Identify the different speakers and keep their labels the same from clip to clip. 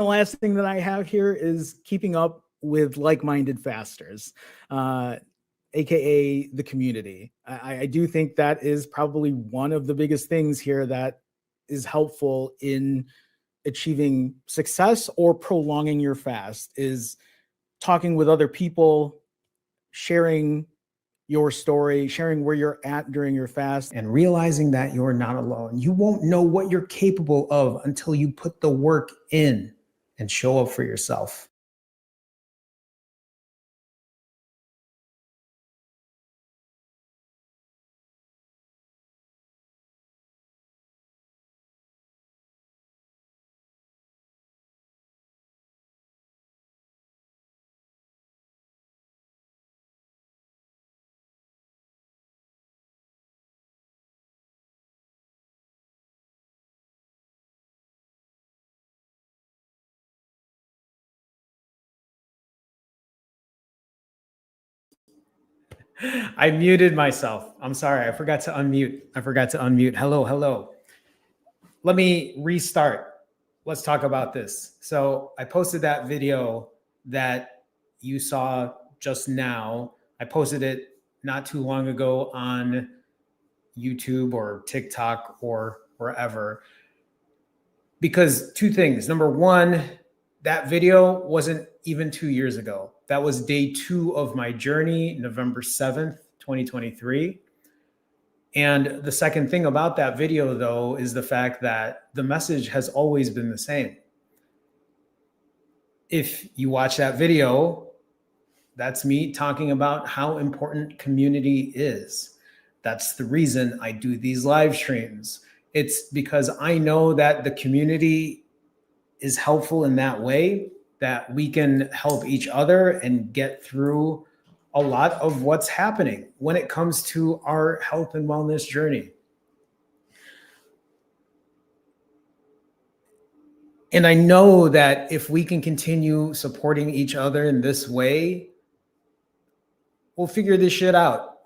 Speaker 1: last thing that I have here is keeping up with like-minded fasters, aka the community. I do think that is probably one of the biggest things here that is helpful in achieving success or prolonging your fast, is talking with other people, sharing your story, sharing where you're at during your fast,
Speaker 2: and realizing that you're not alone. You won't know what you're capable of until you put the work in and show up for yourself. I muted myself. I'm sorry. I forgot to unmute. Hello, hello. Let me restart. Let's talk about this. So I posted that video that you saw just now. I posted it not too long ago on YouTube or TikTok or wherever. Because two things. Number one, that video wasn't even 2 years ago. That was day 2 of my journey, November 7th, 2023. And the second thing about that video, though, is the fact that the message has always been the same. If you watch that video, that's me talking about how important community is. That's the reason I do these live streams. It's because I know that the community is helpful in that way, that we can help each other and get through a lot of what's happening when it comes to our health and wellness journey. And I know that if we can continue supporting each other in this way, we'll figure this shit out.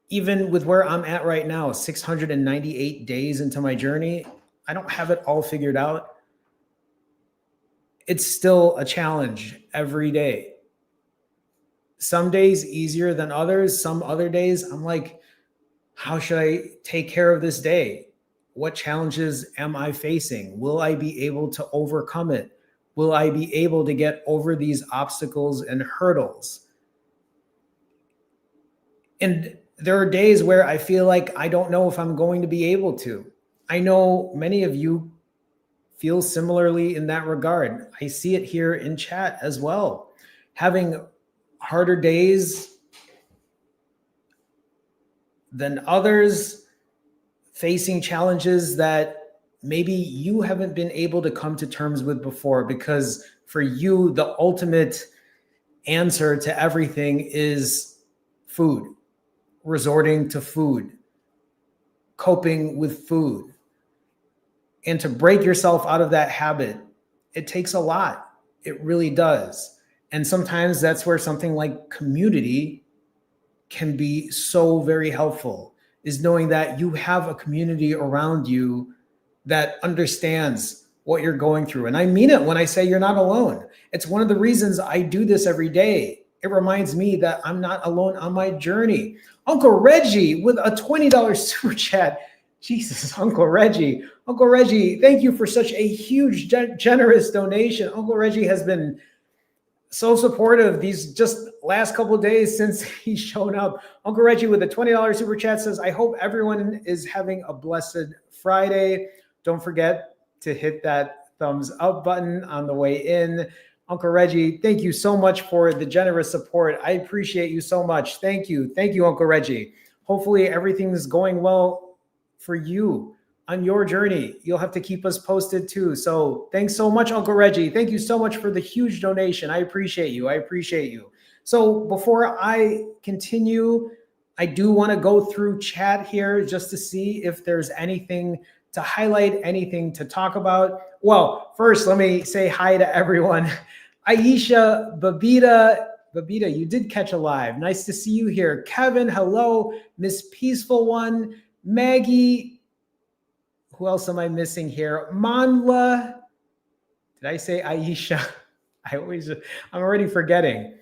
Speaker 2: Even with where I'm at right now, 698 days into my journey, I don't have it all figured out. It's still a challenge every day. Some days easier than others. Some other days I'm like, how should I take care of this day? What challenges am I facing? Will I be able to overcome it? Will I be able to get over these obstacles and hurdles? And there are days where I feel like I don't know if I'm going to be able to. I know many of you feel similarly in that regard. I see it here in chat as well. Having harder days than others, facing challenges that maybe you haven't been able to come to terms with before, because for you, the ultimate answer to everything is food, resorting to food, coping with food. And to break yourself out of that habit, it takes a lot. It really does. And sometimes that's where something like community can be so very helpful, is knowing that you have a community around you that understands what you're going through. And I mean it when I say you're not alone. It's one of the reasons I do this every day. It reminds me that I'm not alone on my journey. Uncle Reggie with a $20 super chat. Jesus, Uncle Reggie. Uncle Reggie, thank you for such a huge, generous donation. Uncle Reggie has been so supportive these just last couple of days since he's shown up. Uncle Reggie with a $20 super chat says, I hope everyone is having a blessed Friday. Don't forget to hit that thumbs up button on the way in. Uncle Reggie, thank you so much for the generous support. I appreciate you so much. Thank you. Thank you, Uncle Reggie. Hopefully everything's going well for you on your journey. You'll have to keep us posted too. So thanks so much, Uncle Reggie. Thank you so much for the huge donation. I appreciate you. I appreciate you. So before I continue, I do want to go through chat here just to see if there's anything to highlight, anything to talk about. Well, first, let me say hi to everyone. Aisha, Babita, you did catch a live. Nice to see you here. Kevin, hello. Miss Peaceful One, Maggie, who else am I missing here? Manla, Did I say Aisha? I'm already forgetting.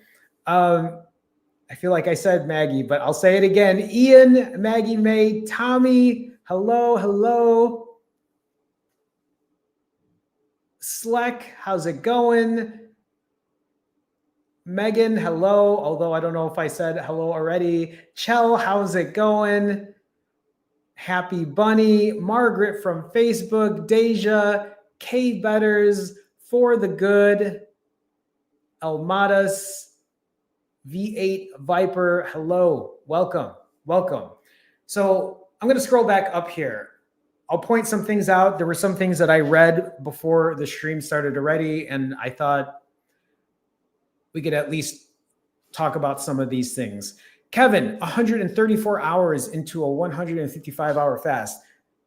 Speaker 2: I feel like I said Maggie, but I'll say it again. Ian, Maggie May, Tommy, hello, hello. Sleck, how's it going? Megan, hello. Although I don't know if I said hello already. Chell, how's it going? Happy Bunny, Margaret from Facebook, Deja, K Betters, For the Good, Elmadas, V8 Viper, hello, welcome, welcome. So I'm going to scroll back up here. I'll point some things out. There were some things that I read before the stream started already, and I thought we could at least talk about some of these things. Kevin, 134 hours into a 155-hour fast.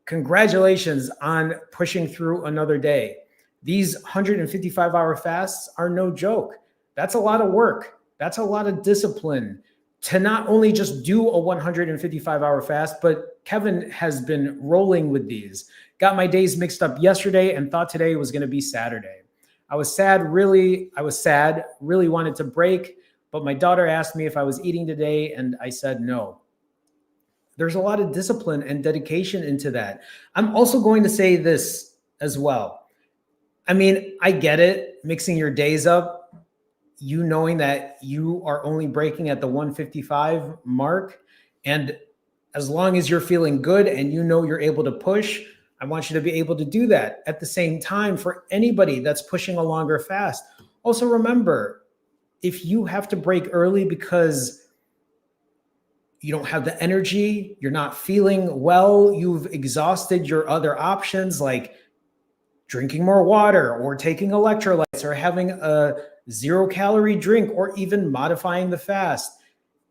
Speaker 2: Congratulations on pushing through another day. These 155-hour fasts are no joke. That's a lot of work. That's a lot of discipline to not only just do a 155-hour fast, but Kevin has been rolling with these. Got my days mixed up yesterday and thought today was going to be Saturday. I was sad, really wanted to break, but my daughter asked me if I was eating today, and I said no. There's a lot of discipline and dedication into that. I'm also going to say this as well. I mean, I get it, mixing your days up, you knowing that you are only breaking at the 155 mark, and as long as you're feeling good and you know you're able to push, I want you to be able to do that. At the same time, for anybody that's pushing a longer fast, also remember, if you have to break early because you don't have the energy, you're not feeling well, you've exhausted your other options like drinking more water or taking electrolytes or having a 0-calorie drink or even modifying the fast.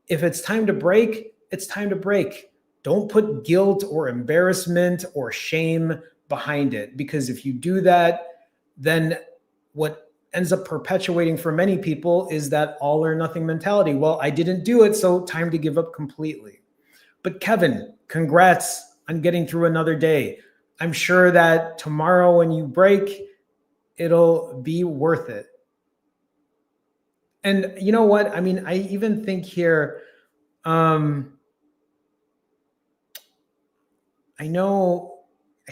Speaker 2: If it's time to break, it's time to break. Don't put guilt or embarrassment or shame behind it, because if you do that, then what ends up perpetuating for many people is that all or nothing mentality. Well, I didn't do it, so time to give up completely. But Kevin, congrats on getting through another day. I'm sure that tomorrow when you break, it'll be worth it. And you know what? I mean, I even think here, I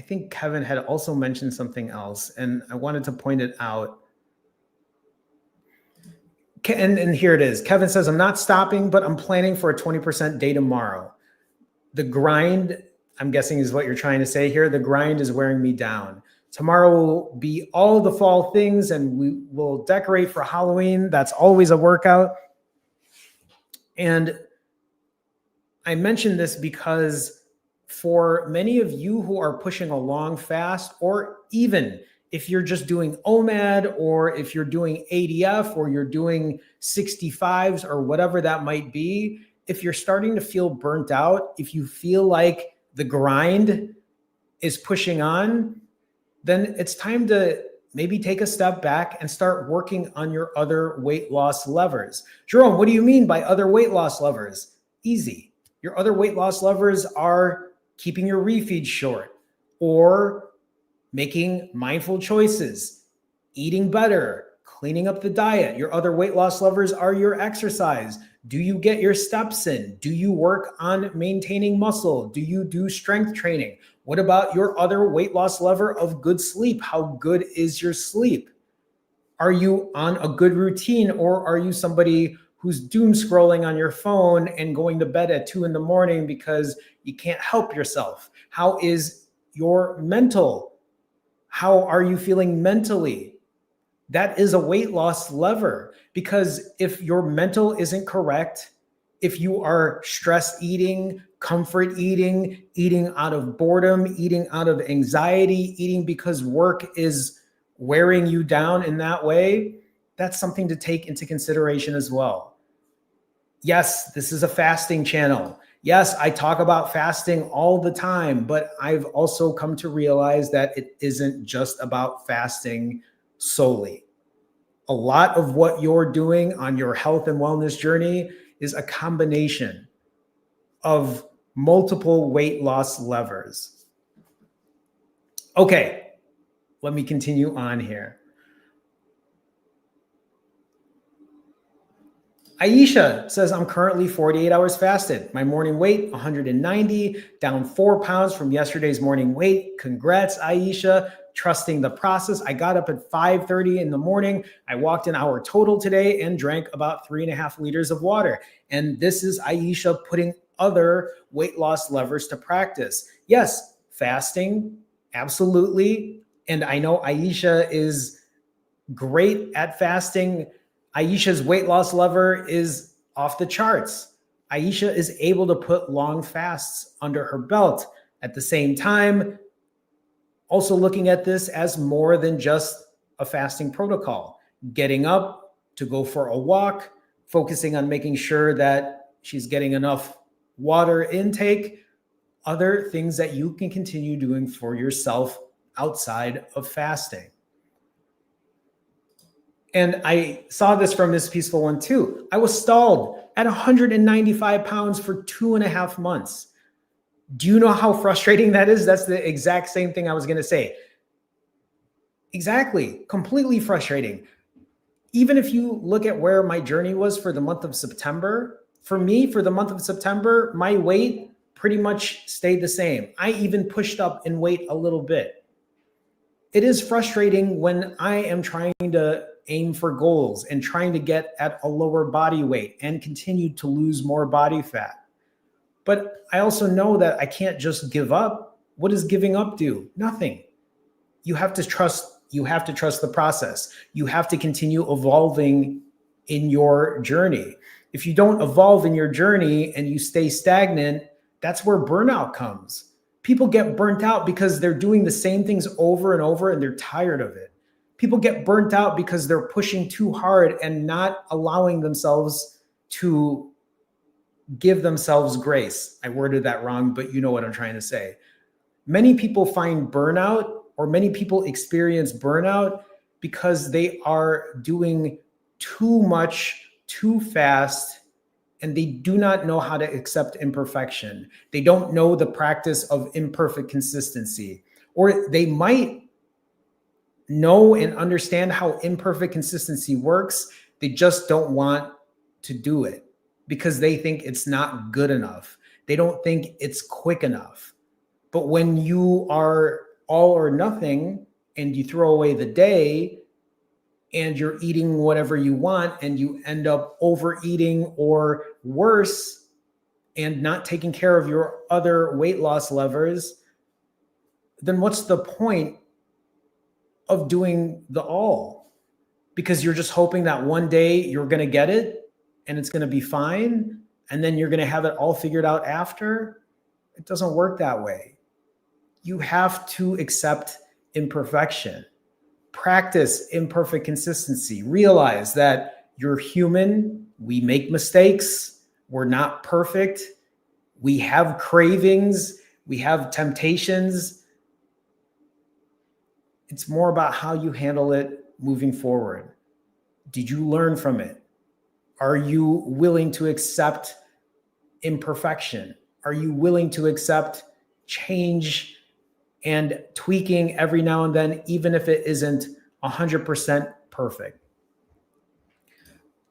Speaker 2: think Kevin had also mentioned something else, and I wanted to point it out. And here it is. Kevin says, I'm not stopping, but I'm planning for a 20% day tomorrow. The grind, I'm guessing is what you're trying to say here. The grind is wearing me down. Tomorrow will be all the fall things, and we will decorate for Halloween. That's always a workout. And I mention this because for many of you who are pushing a long fast, or even if you're just doing OMAD, or if you're doing ADF, or you're doing 65s, or whatever that might be, if you're starting to feel burnt out, if you feel like the grind is pushing on, then it's time to maybe take a step back and start working on your other weight loss levers. Jerome, what do you mean by other weight loss levers? Easy. Your other weight loss levers are keeping your refeed short, or making mindful choices, eating better, cleaning up the diet. Your other weight loss levers are your exercise. Do you get your steps in? Do you work on maintaining muscle? Do you do strength training? What about your other weight loss lever of good sleep? How good is your sleep? Are you on a good routine, or are you somebody who's doom scrolling on your phone and going to bed at 2 a.m. because you can't help yourself? How is your mental? How are you feeling mentally? That is a weight loss lever, because if your mental isn't correct, if you are stress eating, comfort eating, eating out of boredom, eating out of anxiety, eating because work is wearing you down in that way, that's something to take into consideration as well. Yes, this is a fasting channel. Yes, I talk about fasting all the time, but I've also come to realize that it isn't just about fasting solely. A lot of what you're doing on your health and wellness journey is a combination of multiple weight loss levers. Okay, let me continue on here. Aisha says, I'm currently 48 hours fasted. My morning weight, 190, down 4 pounds from yesterday's morning weight. Congrats, Aisha, trusting the process. I got up at 5:30 in the morning. I walked an hour total today and drank about 3.5 liters of water. And this is Aisha putting other weight loss levers to practice. Yes, fasting, absolutely. And I know Aisha is great at fasting. Aisha's weight loss lever is off the charts. Aisha is able to put long fasts under her belt. At the same time, also looking at this as more than just a fasting protocol, getting up to go for a walk, focusing on making sure that she's getting enough water intake, other things that you can continue doing for yourself outside of fasting. And I saw this from Miss Peaceful One too. I was stalled at 195 pounds for 2.5 months. Do you know how frustrating that is? That's the exact same thing I was going to say. Exactly. Completely frustrating. Even if you look at where my journey was for the month of September, for me, for the month of September, my weight pretty much stayed the same. I even pushed up in weight a little bit. It is frustrating when I am trying to aim for goals and trying to get at a lower body weight and continue to lose more body fat. But I also know that I can't just give up. What does giving up do? Nothing. You have to trust the process. You have to continue evolving in your journey. If you don't evolve in your journey and you stay stagnant, that's where burnout comes. People get burnt out because they're doing the same things over and over and they're tired of it. People get burnt out because they're pushing too hard and not allowing themselves to give themselves grace. I worded that wrong, but you know what I'm trying to say. Many people find burnout, or many people experience burnout because they are doing too much, too fast, and they do not know how to accept imperfection. They don't know the practice of imperfect consistency, or they might know and understand how imperfect consistency works. They just don't want to do it because they think it's not good enough. They don't think it's quick enough. But when you are all or nothing and you throw away the day and you're eating whatever you want and you end up overeating or worse and not taking care of your other weight loss levers, then what's the point of doing the all? Because you're just hoping that one day you're going to get it and it's going to be fine, and then you're going to have it all figured out after. It doesn't work that way. You have to accept imperfection, practice imperfect consistency, realize that you're human. We make mistakes. We're not perfect. We have cravings. We have temptations. It's more about how you handle it moving forward. Did you learn from it? Are you willing to accept imperfection? Are you willing to accept change and tweaking every now and then, even if it isn't 100% perfect?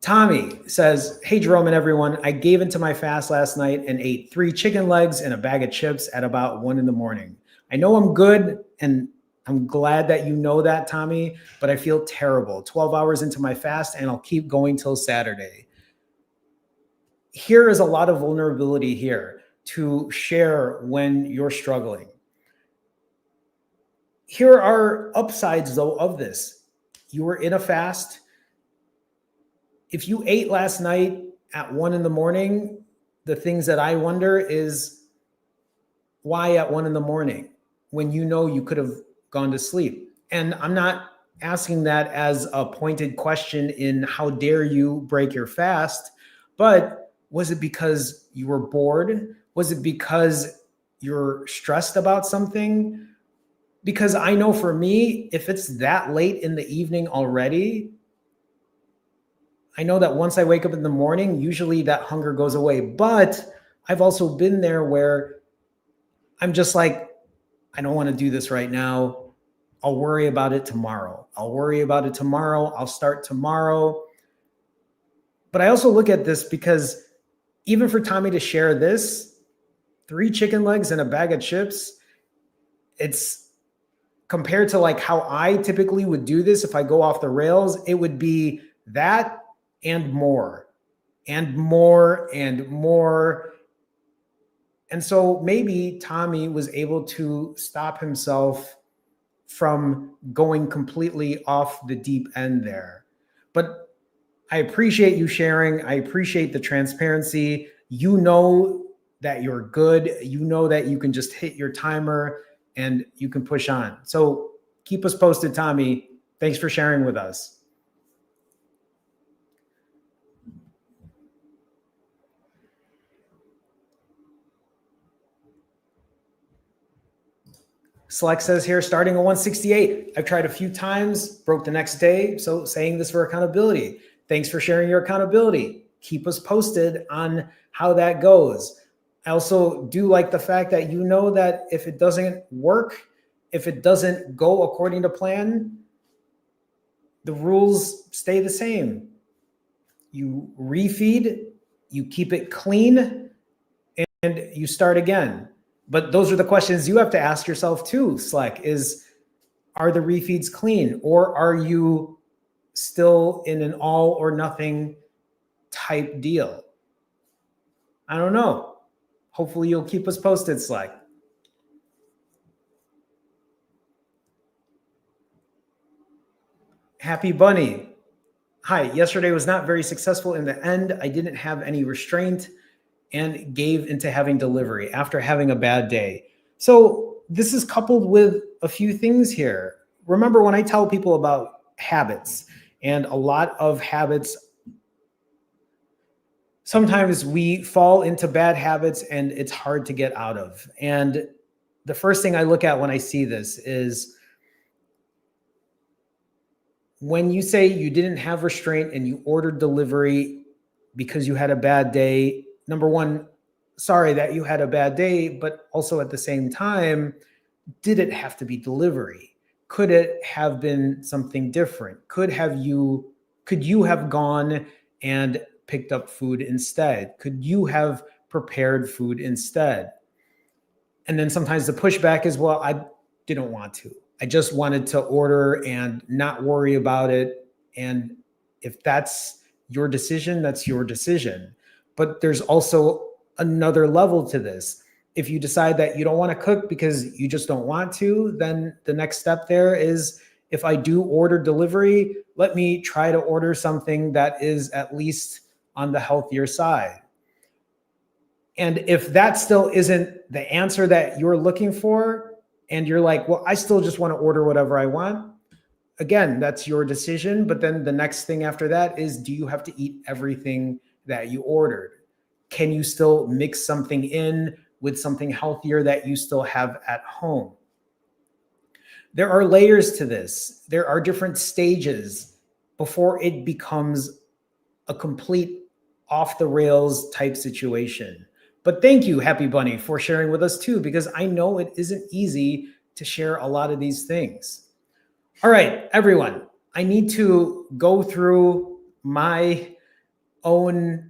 Speaker 2: Tommy says, hey, Jerome and everyone, I gave into my fast last night and ate 3 chicken legs and a bag of chips at about 1 a.m. I know I'm good, and I'm glad that you know that, Tommy, but I feel terrible. 12 hours into my fast, and I'll keep going till Saturday. Here is a lot of vulnerability here to share when you're struggling. Here are upsides, though, of this. You were in a fast. If you ate last night at 1 a.m, the things that I wonder is why at 1 a.m. when you know you could have gone to sleep? And I'm not asking that as a pointed question in how dare you break your fast, but was it because you were bored? Was it because you're stressed about something? Because I know for me, if it's that late in the evening already, I know that once I wake up in the morning, usually that hunger goes away. But I've also been there where I'm just like, I don't want to do this right now. I'll worry about it tomorrow. I'll worry about it tomorrow. I'll start tomorrow. But I also look at this because even for Tommy to share this, 3 chicken legs and a bag of chips, it's compared to like how I typically would do this if I go off the rails, it would be that and more and more and more. And so maybe Tommy was able to stop himself from going completely off the deep end there. But I appreciate you sharing. I appreciate the transparency. You know that you're good. You know that you can just hit your timer and you can push on. So keep us posted, Tommy. Thanks for sharing with us. Select says here, starting at 168. I've tried a few times, broke the next day. So saying this for accountability. Thanks for sharing your accountability. Keep us posted on how that goes. I also do like the fact that you know that if it doesn't work, if it doesn't go according to plan, the rules stay the same. You refeed, you keep it clean, and you start again. But those are the questions you have to ask yourself too, Slack, is are the refeeds clean, or are you still in an all or nothing type deal? I don't know. Hopefully you'll keep us posted, Slack. Happy Bunny. Hi, yesterday was not very successful in the end. I didn't have any restraint and gave into having delivery after having a bad day. So this is coupled with a few things here. Remember when I tell people about habits, and a lot of habits, sometimes we fall into bad habits and it's hard to get out of. And the first thing I look at when I see this is when you say you didn't have restraint and you ordered delivery because you had a bad day, number one, sorry that you had a bad day, but also at the same time, did it have to be delivery? Could it have been something different? Could you have gone and picked up food instead? Could you have prepared food instead? And then sometimes the pushback is, well, I didn't want to. I just wanted to order and not worry about it. And if that's your decision, that's your decision. But there's also another level to this. If you decide that you don't want to cook because you just don't want to, then the next step there is, if I do order delivery, let me try to order something that is at least on the healthier side. And if that still isn't the answer that you're looking for, and you're like, well, I still just want to order whatever I want, again, that's your decision. But then the next thing after that is, do you have to eat everything that you ordered? Can you still mix something in with something healthier that you still have at home? There are layers to this. There are different stages before it becomes a complete off the rails type situation. But thank you, Happy Bunny, for sharing with us too, because I know it isn't easy to share a lot of these things. All right, everyone, I need to go through my own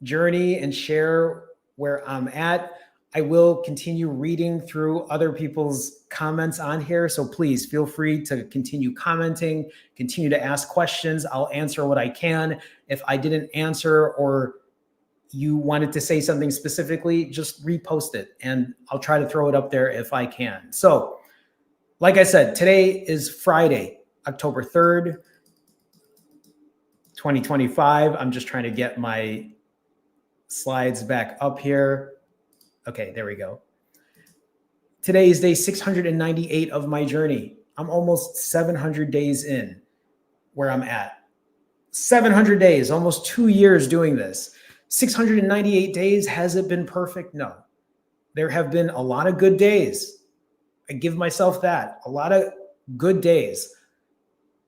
Speaker 2: journey and share where I'm at. I will continue reading through other people's comments on here. So please feel free to continue commenting, continue to ask questions. I'll answer what I can. If I didn't answer, or you wanted to say something specifically, just repost it and I'll try to throw it up there if I can. So like I said, today is Friday, October 3rd, 2025. I'm just trying to get my slides back up here. Okay, there we go. Today is day 698 of my journey. I'm almost 700 days in where I'm at. 700 days, almost 2 years doing this. 698 days, has it been perfect? No. There have been a lot of good days. I give myself that. A lot of good days.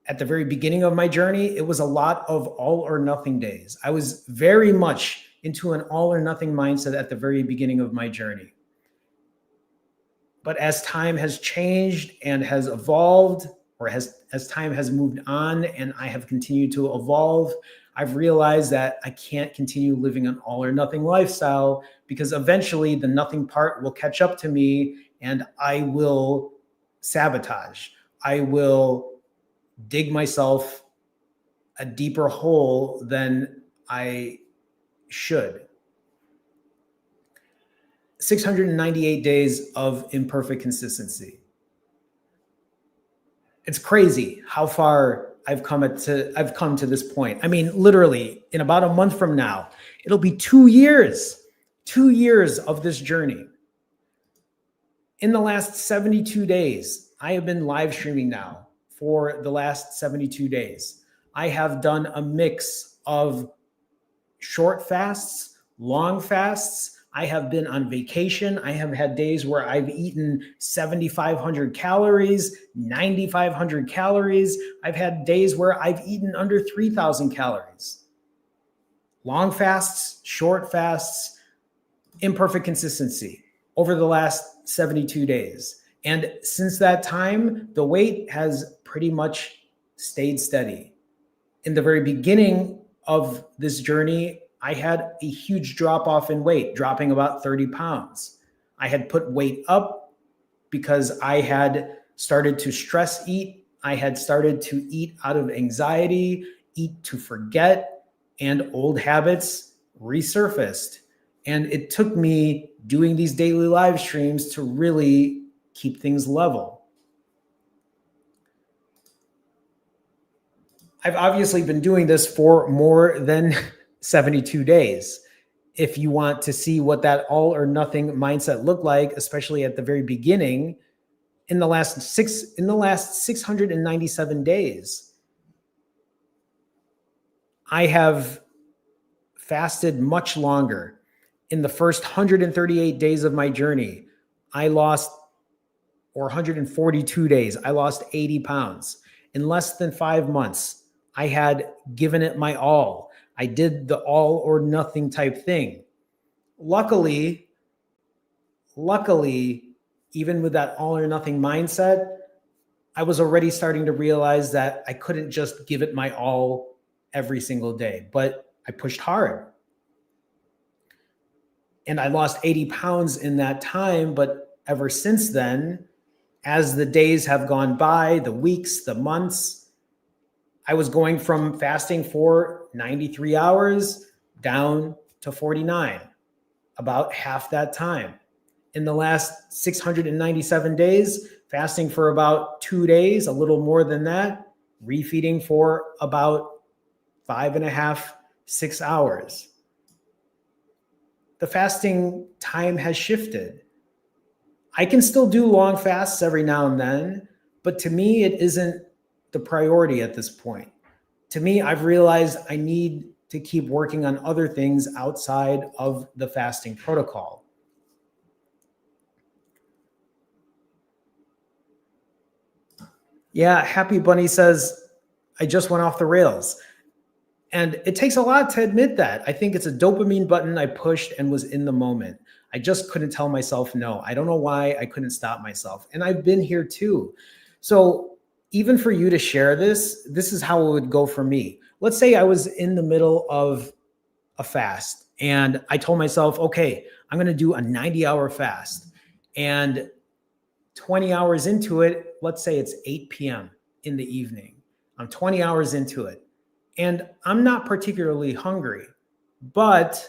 Speaker 2: At the very beginning of my journey, it was a lot of all or nothing days. I was very much into an all or nothing mindset at the very beginning of my journey. But as time has changed and has evolved, or as time has moved on and I have continued to evolve, I've realized that I can't continue living an all or nothing lifestyle, because eventually the nothing part will catch up to me and I will sabotage. I will dig myself a deeper hole than I should. 698 days of imperfect consistency. It's crazy how far I've come to this point. I mean, literally in about a month from now, it'll be 2 years of this journey. In the last 72 days, I have been live streaming now for the last 72 days. I have done a mix of short fasts, long fasts. I have been on vacation. I have had days where I've eaten 7,500 calories, 9,500 calories. I've had days where I've eaten under 3,000 calories. Long fasts, short fasts, imperfect consistency over the last 72 days. And since that time, the weight has pretty much stayed steady. In the very beginning of this journey, I had a huge drop off in weight, dropping about 30 pounds. I had put weight up because I had started to stress eat. I had started to eat out of anxiety, eat to forget, and old habits resurfaced. And it took me doing these daily live streams to really keep things level. I've obviously been doing this for more than 72 days. If you want to see what that all or nothing mindset looked like, especially at the very beginning, in the last 697 days, I have fasted much longer. In the first 138 days of my journey, I lost, or 142 days, I lost 80 pounds. In less than 5 months, I had given it my all. I did the all or nothing type thing. Luckily, even with that all or nothing mindset, I was already starting to realize that I couldn't just give it my all every single day, but I pushed hard. And I lost 80 pounds in that time. But ever since then, as the days have gone by, the weeks, the months, I was going from fasting for 93 hours down to 49, about half that time. In the last 697 days, fasting for about 2 days, a little more than that, refeeding for about 5.5, 6 hours. The fasting time has shifted. I can still do long fasts every now and then, but to me, it isn't the priority at this point. To me, I've realized I need to keep working on other things outside of the fasting protocol. Yeah, Happy Bunny says, I just went off the rails. And it takes a lot to admit that. I think it's a dopamine button I pushed and was in the moment. I just couldn't tell myself no. I don't know why I couldn't stop myself. And I've been here too. So even for you to share this, this is how it would go for me. Let's say I was in the middle of a fast and I told myself, okay, I'm going to do a 90-hour fast. And 20 hours into it, let's say it's 8 p.m. in the evening. I'm 20 hours into it. And I'm not particularly hungry, but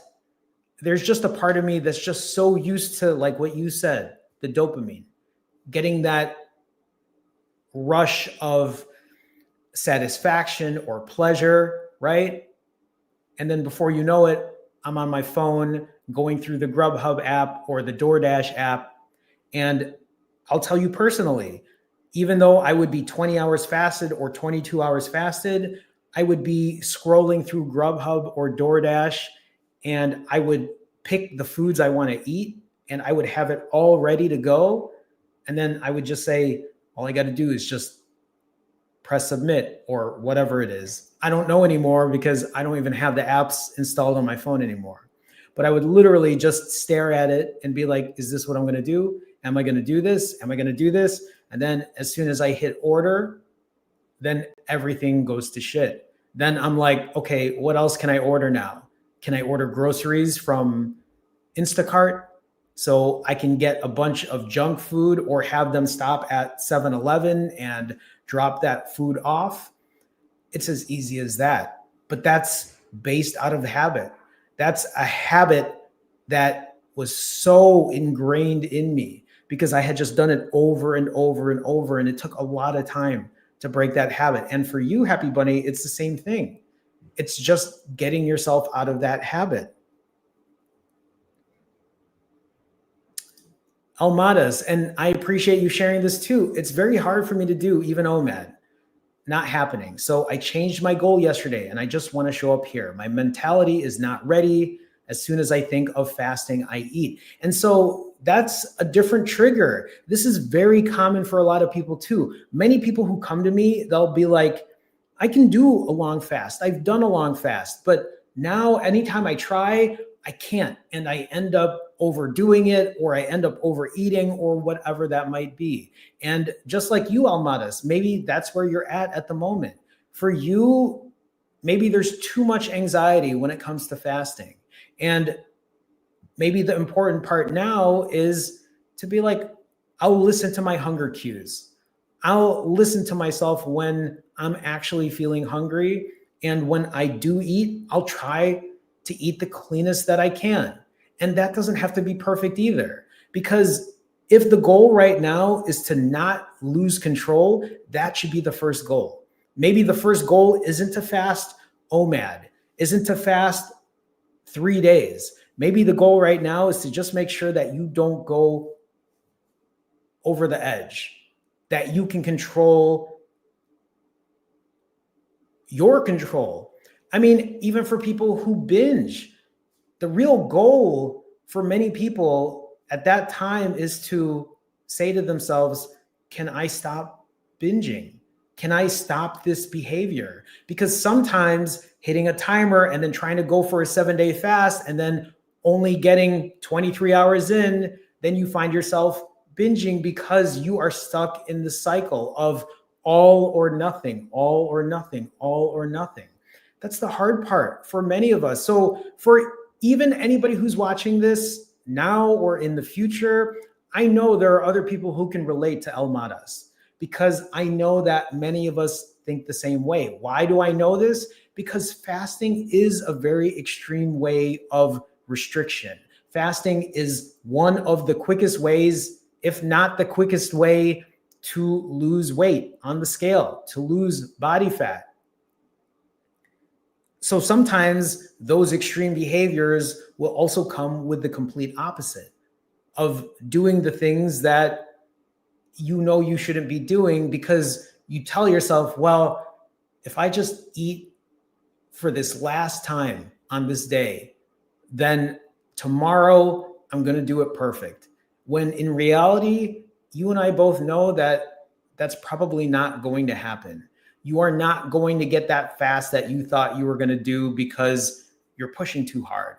Speaker 2: there's just a part of me that's just so used to, like what you said, the dopamine, getting that rush of satisfaction or pleasure, right? And then before you know it, I'm on my phone going through the Grubhub app or the DoorDash app. And I'll tell you personally, even though I would be 20 hours fasted or 22 hours fasted, I would be scrolling through Grubhub or DoorDash and I would pick the foods I want to eat and I would have it all ready to go. And then I would just say, all I got to do is just press submit or whatever it is. I don't know anymore because I don't even have the apps installed on my phone anymore. But I would literally just stare at it and be like, is this what I'm going to do? Am I going to do this? Am I going to do this? And then as soon as I hit order, then everything goes to shit. Then I'm like, okay, what else can I order now? Can I order groceries from Instacart so I can get a bunch of junk food, or have them stop at 7-Eleven and drop that food off? It's as easy as that. But that's based out of habit. That's a habit that was so ingrained in me because I had just done it over and over and over. And it took a lot of time to break that habit. And for you, Happy Bunny, it's the same thing. It's just getting yourself out of that habit. Almadas, and I appreciate you sharing this too. It's very hard for me to do, even OMAD. Not happening. So I changed my goal yesterday, and I just want to show up here. My mentality is not ready. As soon as I think of fasting, I eat. And so that's a different trigger. This is very common for a lot of people too. Many people who come to me, they'll be like, I can do a long fast. I've done a long fast, but now anytime I try, I can't. And I end up overdoing it, or I end up overeating, or whatever that might be. And just like you, Almadas, maybe that's where you're at the moment. For you, maybe there's too much anxiety when it comes to fasting. And maybe the important part now is to be like, I'll listen to my hunger cues. I'll listen to myself when I'm actually feeling hungry. And when I do eat, I'll try to eat the cleanest that I can. And that doesn't have to be perfect either, because if the goal right now is to not lose control, that should be the first goal. Maybe the first goal isn't to fast OMAD, isn't to fast 3 days. Maybe the goal right now is to just make sure that you don't go over the edge, that you can control your control. I mean, even for people who binge, the real goal for many people at that time is to say to themselves, can I stop binging? Can I stop this behavior? Because sometimes hitting a timer and then trying to go for a 7-day fast and then only getting 23 hours in, then you find yourself binging because you are stuck in the cycle of all or nothing, all or nothing, all or nothing. That's the hard part for many of us. So for even anybody who's watching this now or in the future, I know there are other people who can relate to Almadas, because I know that many of us think the same way. Why do I know this? Because fasting is a very extreme way of restriction. Fasting is one of the quickest ways, if not the quickest way, to lose weight on the scale, to lose body fat. So sometimes those extreme behaviors will also come with the complete opposite of doing the things that you know you shouldn't be doing, because you tell yourself, well, if I just eat for this last time on this day, then tomorrow I'm going to do it perfect. When in reality, you and I both know that that's probably not going to happen. You are not going to get that fast that you thought you were going to do because you're pushing too hard.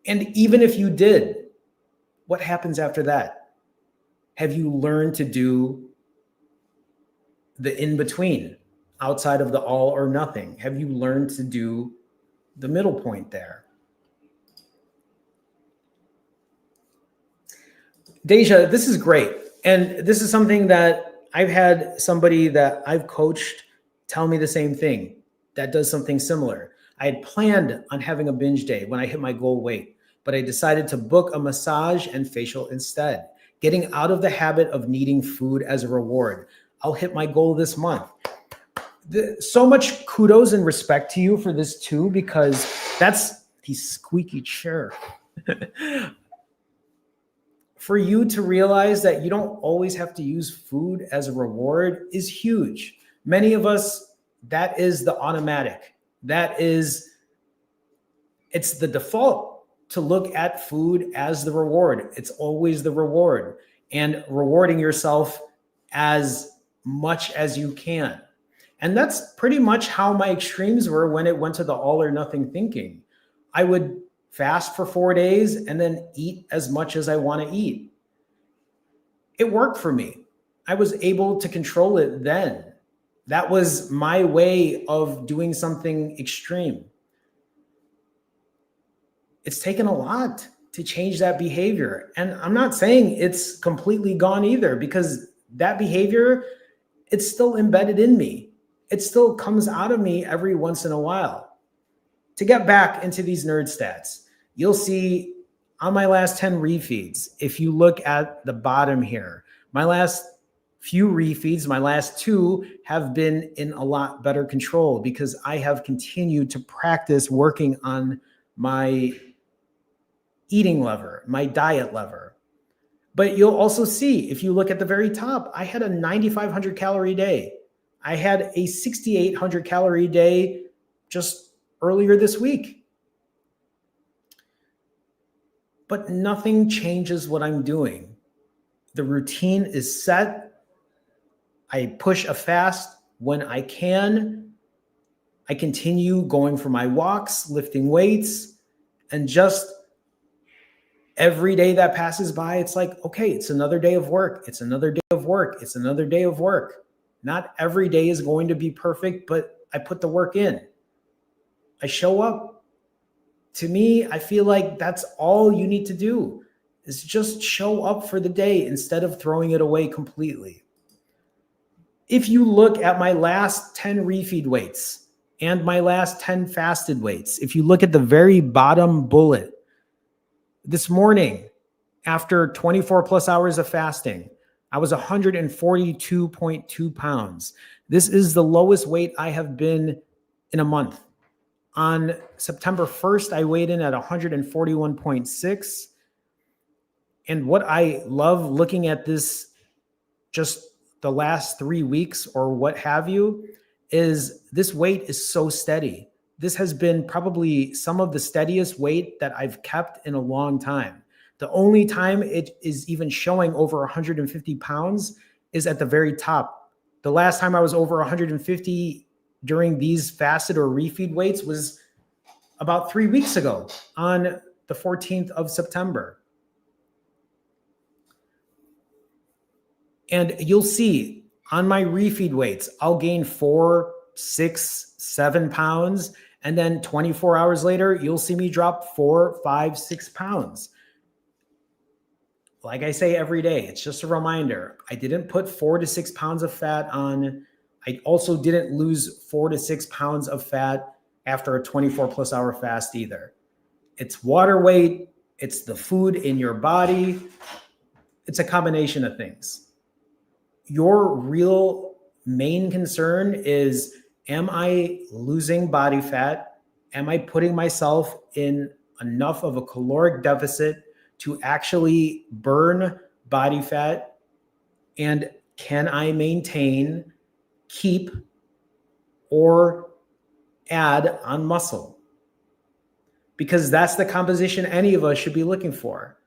Speaker 2: And even if you did, what happens after that? Have you learned to do the in-between outside of the all or nothing? Have you learned to do the middle point there? Deja, this is great. And this is something that I've had somebody that I've coached tell me the same thing that does something similar. I had planned on having a binge day when I hit my goal weight, but I decided to book a massage and facial instead, getting out of the habit of needing food as a reward. I'll hit my goal this month. So much kudos and respect to you for this too, because that's the squeaky chair. For you to realize that you don't always have to use food as a reward is huge. Many of us, that is the automatic. It's the default to look at food as the reward. It's always the reward, and rewarding yourself as much as you can. And that's pretty much how my extremes were when it went to the all or nothing thinking. I would fast for 4 days and then eat as much as I want to eat. It worked for me. I was able to control it then. That was my way of doing something extreme. It's taken a lot to change that behavior. And I'm not saying it's completely gone either, because that behavior, it's still embedded in me. It still comes out of me every once in a while. To get back into these nerd stats, you'll see on my last 10 refeeds, if you look at the bottom here, my last few refeeds, my last 2 have been in a lot better control because I have continued to practice working on my eating lever, my diet lever. But you'll also see, if you look at the very top, I had a 9,500 calorie day. I had a 6,800 calorie day just earlier this week. But nothing changes what I'm doing. The routine is set. I push a fast when I can. I continue going for my walks, lifting weights, and just every day that passes by, it's like, okay, it's another day of work. It's another day of work. It's another day of work. Not every day is going to be perfect, but I put the work in. I show up. To me, I feel like that's all you need to do, is just show up for the day instead of throwing it away completely. If you look at my last 10 refeed weights and my last 10 fasted weights, if you look at the very bottom bullet, this morning, after 24 plus hours of fasting, I was 142.2 pounds. This is the lowest weight I have been in a month. On September 1st, I weighed in at 141.6. And what I love looking at this, just the last 3 weeks or what have you, is this weight is so steady. This has been probably some of the steadiest weight that I've kept in a long time. The only time it is even showing over 150 pounds is at the very top. The last time I was over 150 during these fasted or refeed weights was about 3 weeks ago on the 14th of September. And you'll see on my refeed weights, I'll gain 4, 6, 7 pounds. And then 24 hours later, you'll see me drop 4, 5, 6 pounds. Like I say every day, it's just a reminder. I didn't put 4 to 6 pounds of fat on. I also didn't lose 4 to 6 pounds of fat after a 24 plus hour fast either. It's water weight. It's the food in your body. It's a combination of things. Your real main concern is, am I losing body fat? Am I putting myself in enough of a caloric deficit to actually burn body fat? And can I maintain, keep, or add on muscle? Because that's the composition any of us should be looking for.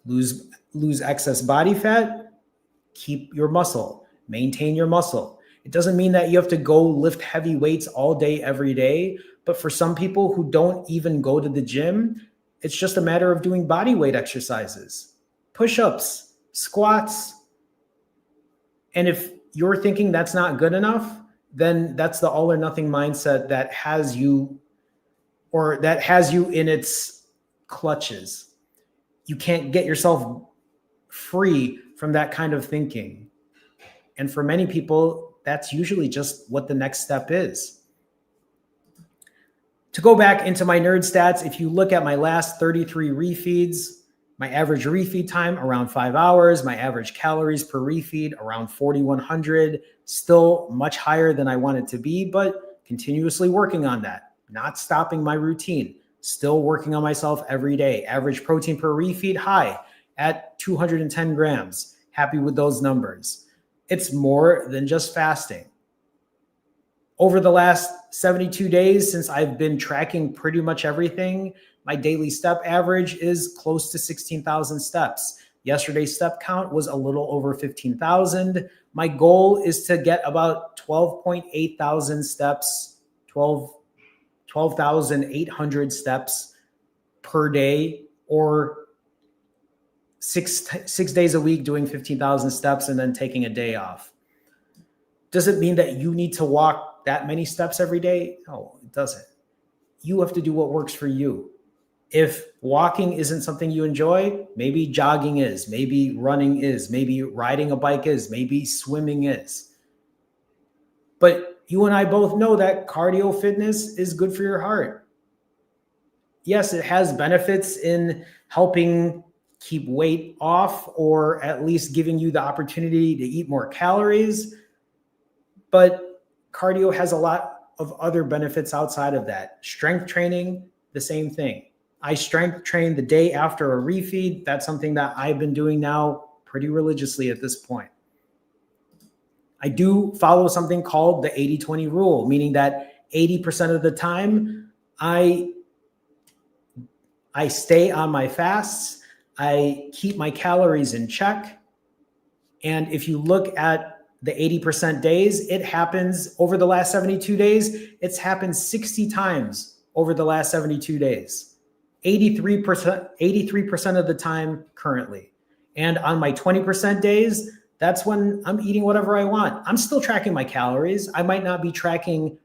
Speaker 2: Lose excess body fat, keep your muscle, maintain your muscle. It doesn't mean that you have to go lift heavy weights all day, every day. But for some people who don't even go to the gym, it's just a matter of doing body weight exercises, push-ups, squats. And if you're thinking that's not good enough, then that's the all or nothing mindset that has you in its clutches. You can't get yourself free from that kind of thinking. And for many people, that's usually just what the next step is. To go back into my nerd stats, if you look at my last 33 refeeds, my average refeed time around 5 hours, my average calories per refeed around 4,100, still much higher than I want it to be, but continuously working on that, not stopping my routine, still working on myself every day. Average protein per refeed high at 210 grams. Happy with those numbers. It's more than just fasting. Over the last 72 days, since I've been tracking pretty much everything, my daily step average is close to 16,000 steps. Yesterday's step count was a little over 15,000. My goal is to get about 12.8 thousand steps, 12,800 steps per day, or six days a week doing 15,000 steps and then taking a day off. Does it mean that you need to walk that many steps every day? No, it doesn't. You have to do what works for you. If walking isn't something you enjoy, maybe jogging is, maybe running is, maybe riding a bike is, maybe swimming is. But you and I both know that cardio fitness is good for your heart. Yes, it has benefits in helping keep weight off, or at least giving you the opportunity to eat more calories. But cardio has a lot of other benefits outside of that. Strength training, the same thing. I strength train the day after a refeed. That's something that I've been doing now pretty religiously at this point. I do follow something called the 80-20 rule, meaning that 80% of the time I stay on my fasts. I keep my calories in check. And if you look at the 80% days, it happens over the last 72 days. It's happened 60 times over the last 72 days. 83% of the time currently. And on my 20% days, that's when I'm eating whatever I want. I'm still tracking my calories. I might not be tracking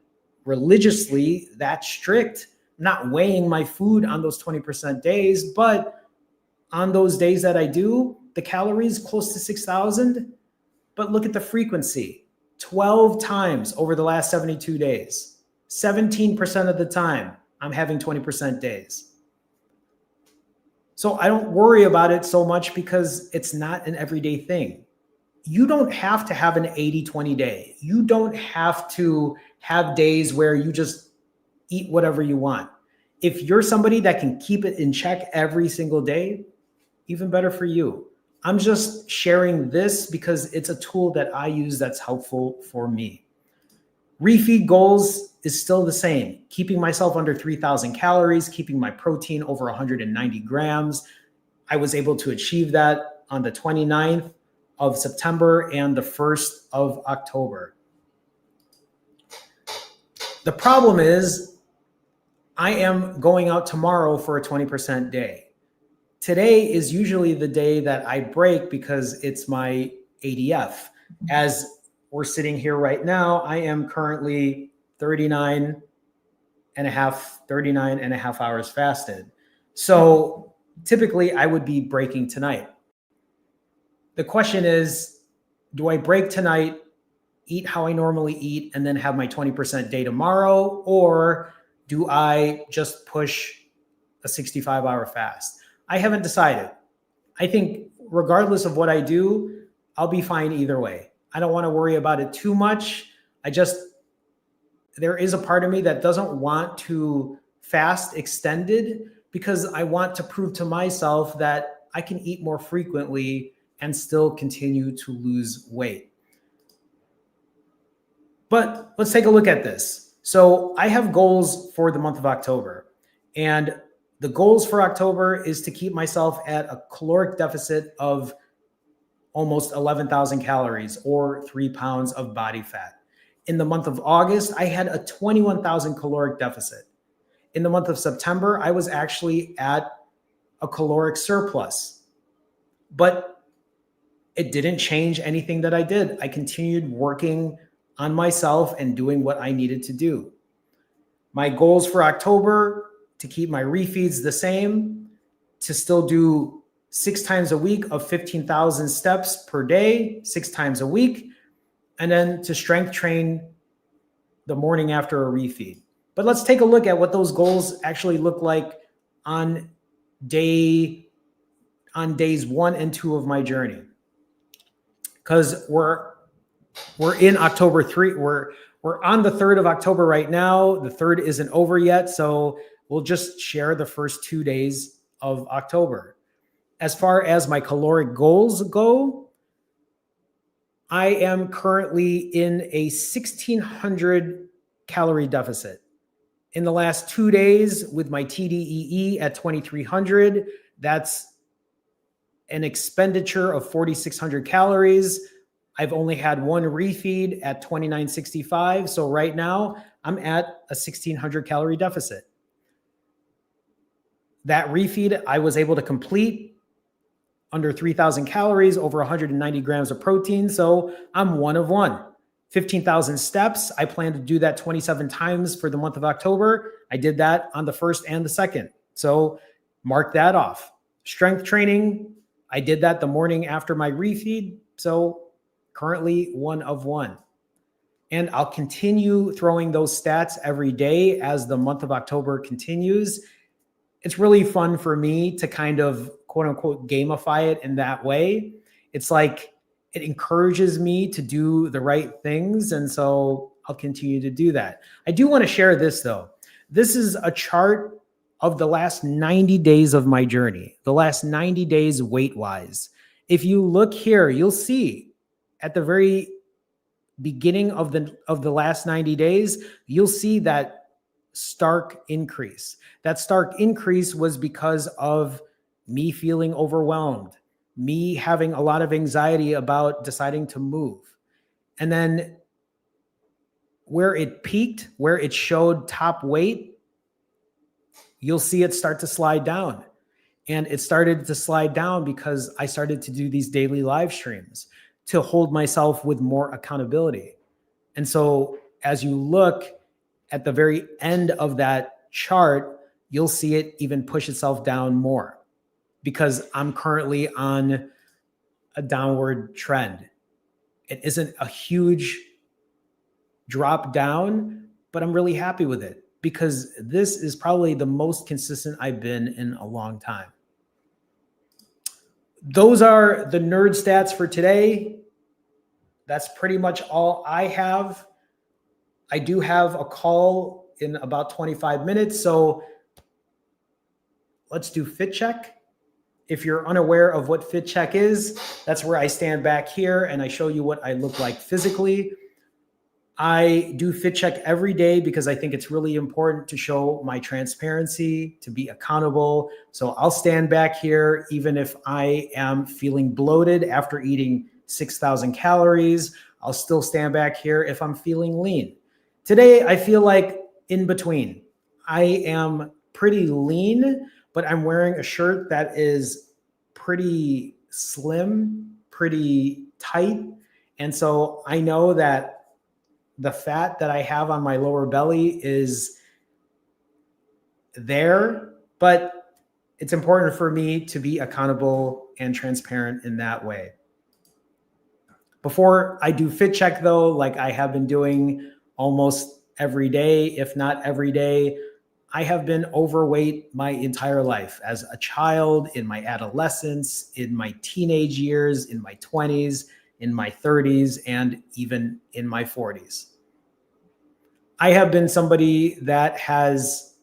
Speaker 2: religiously that strict, not weighing my food on those 20% days, but on those days that I do, the calories close to 6,000. But look at the frequency, 12 times over the last 72 days. 17% of the time, I'm having 20% days. So I don't worry about it so much because it's not an everyday thing. You don't have to have an 80-20 day. You don't have to have days where you just eat whatever you want. If you're somebody that can keep it in check every single day, even better for you. I'm just sharing this because it's a tool that I use that's helpful for me. Refeed goals is still the same. Keeping myself under 3,000 calories, keeping my protein over 190 grams. I was able to achieve that on the 29th of September and the 1st of October. The problem is I am going out tomorrow for a 20% day. Today is usually the day that I break because it's my ADF. As we're sitting here right now, I am currently 39 and a half hours fasted. So typically I would be breaking tonight. The question is, do I break tonight, eat how I normally eat, and then have my 20% day tomorrow? Or do I just push a 65-hour fast? I haven't decided. I think regardless of what I do, I'll be fine either way. I don't want to worry about it too much. There is a part of me that doesn't want to fast extended because I want to prove to myself that I can eat more frequently and still continue to lose weight. But let's take a look at this. So I have goals for the month of October, and the goals for October is to keep myself at a caloric deficit of almost 11,000 calories or 3 pounds of body fat. In the month of August, I had a 21,000 caloric deficit. In the month of September, I was actually at a caloric surplus, but it didn't change anything that I did. I continued working on myself and doing what I needed to do. My goals for October: to keep my refeeds the same, to still do 6 times a week of 15,000 steps per day, 6 times a week, and then to strength train the morning after a refeed. But let's take a look at what those goals actually look like on days 1 and 2 of my journey. Because we're in October 3. We're on the 3rd of October right now. The 3rd isn't over yet, so we'll just share the first 2 days of October. As far as my caloric goals go, I am currently in a 1,600 calorie deficit. In the last 2 days with my TDEE at 2,300, that's an expenditure of 4,600 calories. I've only had 1 refeed at 2,965. So right now I'm at a 1,600 calorie deficit. That refeed I was able to complete under 3,000 calories, over 190 grams of protein. So I'm 1 of 1. 15,000 steps. I plan to do that 27 times for the month of October. I did that on the 1st and the 2nd. So mark that off. Strength training, I did that the morning after my refeed. So currently 1 of 1. And I'll continue throwing those stats every day as the month of October continues. It's really fun for me to kind of quote unquote gamify it in that way. It's like it encourages me to do the right things. And so I'll continue to do that. I do want to share this though. This is a chart of the last 90 days of my journey, the last 90 days weight-wise. If you look here, you'll see at the very beginning of the last 90 days, you'll see that stark increase. That stark increase was because of me feeling overwhelmed, me having a lot of anxiety about deciding to move. And then where it peaked, where it showed top weight, you'll see it start to slide down. And it started to slide down because I started to do these daily live streams to hold myself with more accountability. And so as you look at the very end of that chart, you'll see it even push itself down more because I'm currently on a downward trend. It isn't a huge drop down, but I'm really happy with it because this is probably the most consistent I've been in a long time. Those are the nerd stats for today. That's pretty much all I have. I do have a call in about 25 minutes, so let's do Fit Check. If you're unaware of what Fit Check is, that's where I stand back here and I show you what I look like physically. I do Fit Check every day because I think it's really important to show my transparency, to be accountable. So I'll stand back here even if I am feeling bloated after eating 6,000 calories. I'll still stand back here if I'm feeling lean. Today, I feel like in between. I am pretty lean, but I'm wearing a shirt that is pretty slim, pretty tight. And so I know that the fat that I have on my lower belly is there, but it's important for me to be accountable and transparent in that way. Before I do Fit Check though, like I have been doing almost every day, if not every day, I have been overweight my entire life as a child, in my adolescence, in my teenage years, in my 20s, in my 30s, and even in my 40s. I have been somebody that has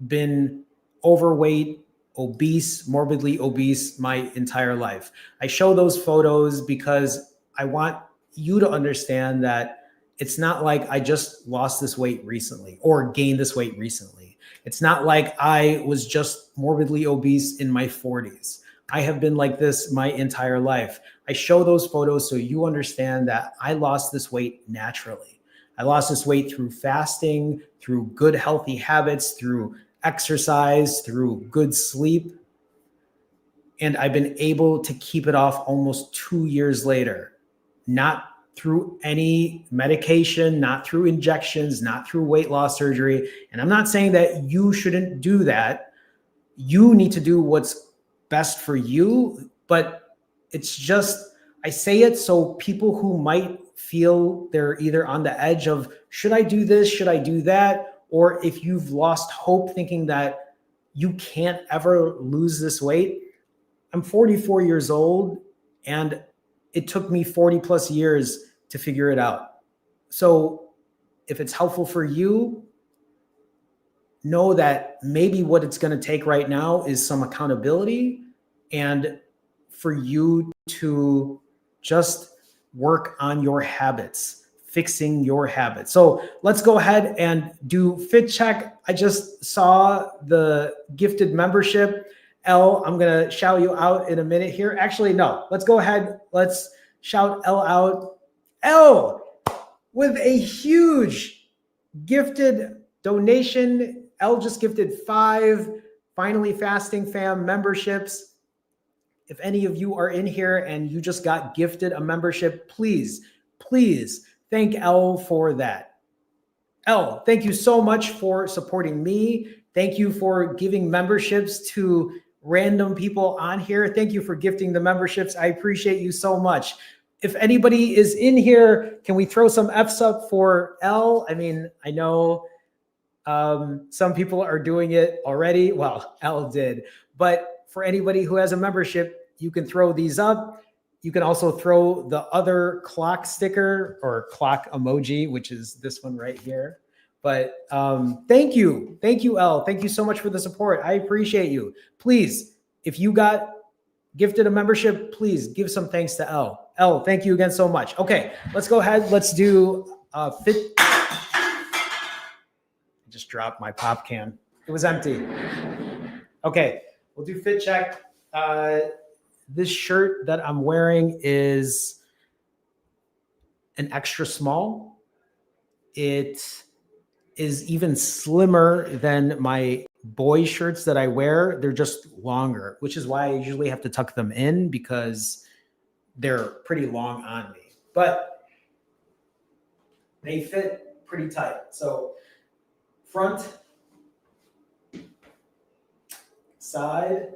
Speaker 2: been overweight, obese, morbidly obese my entire life. I show those photos because I want you to understand that it's not like I just lost this weight recently or gained this weight recently. It's not like I was just morbidly obese in my 40s. I have been like this my entire life. I show those photos so you understand that I lost this weight naturally. I lost this weight through fasting, through good healthy habits, through exercise, through good sleep. And I've been able to keep it off almost 2 years later, not through any medication, not through injections, not through weight loss surgery. And I'm not saying that you shouldn't do that. You need to do what's best for you, but it's just, I say it so people who might feel they're either on the edge of, should I do this? Should I do that? Or if you've lost hope thinking that you can't ever lose this weight. I'm 44 years old and it took me 40 plus years to figure it out. So if it's helpful for you, know that maybe what it's going to take right now is some accountability and for you to just work on your habits, fixing your habits. So let's go ahead and do Fit Check. I just saw the gifted membership. Elle, I'm going to shout you out in a minute here. Actually, no, let's go ahead. Let's shout Elle out. Elle, with a huge gifted donation. Elle just gifted 5 Finally Fasting Fam memberships. If any of you are in here and you just got gifted a membership, please thank Elle for that. Elle, thank you so much for supporting me. Thank you for giving memberships to random people on here. Thank you for gifting the memberships. I appreciate you so much. If anybody is in here, can we throw some F's up for Elle? I mean, I know some people are doing it already. Well, Elle did. But for anybody who has a membership, you can throw these up. You can also throw the other clock sticker or clock emoji, which is this one right here. But thank you. Thank you, Elle. Thank you so much for the support. I appreciate you. Please, if you got gifted a membership, please give some thanks to Elle. Elle, thank you again so much. Okay, let's go ahead. Let's do fit. I just dropped my pop can. It was empty. Okay, we'll do fit check. This shirt that I'm wearing is an extra small. It is even slimmer than my boy shirts that I wear. They're just longer, which is why I usually have to tuck them in because they're pretty long on me. But they fit pretty tight. So front, side,